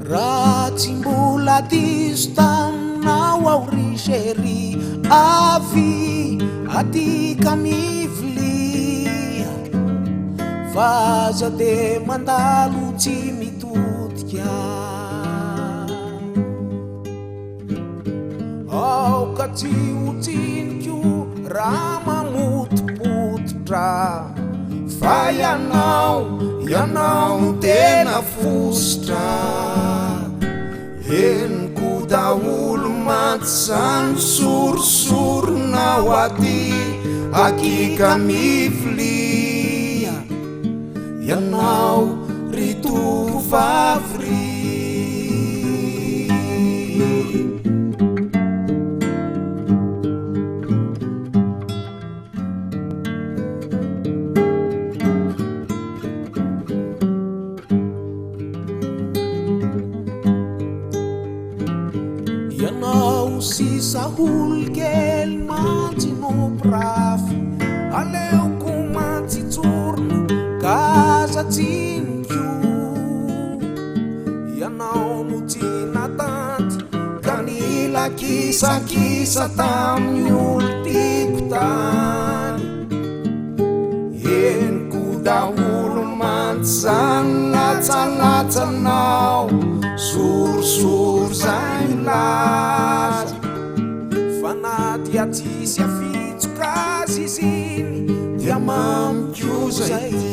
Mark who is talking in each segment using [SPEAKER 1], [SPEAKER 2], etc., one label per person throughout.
[SPEAKER 1] Raha tsy mbola diso taminao ao ry chéri, avy atika mivilia, fa aza de mandalo tsy mitodika. Aoka tsy hotsiniko raha mamotipototra, fa ianao no tena fosotra. Henoko daholo maty zany sorosoronao aty, akika mivilia, ianao ry tovovavy ry. Ianao sisa olokely mantsinoprafy, aleoko mantsitsorona kazatsinikio. Ianao no tsy natanty ka nilakisakisa tamin'ny olo tiako tany. Henoko daholo mantsy zany latsalatsanao, sorosoro zay laza, fa na dia tsisy afitsoka azy izy iny dia mamiko zay ty.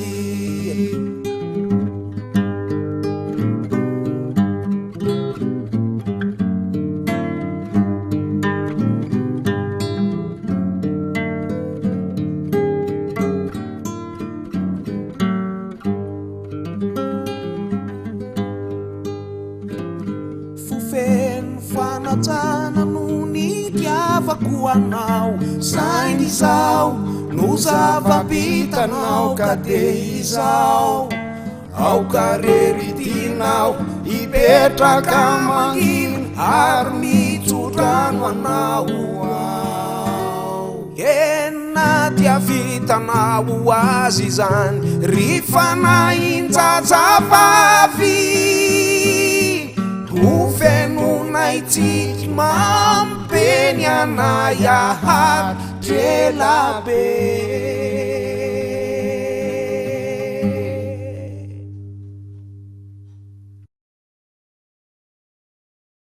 [SPEAKER 1] Feno fanatsana no nitiavako anao, sainy izao no zava-bitanao ka de izao. Aoka reritinao ipetraka manginy ary mitsodrano anao ao. Enina dia vitanao azy zany ry fanahinjajavavy, ho fenonaitsika mampeny anay ahary trelabe.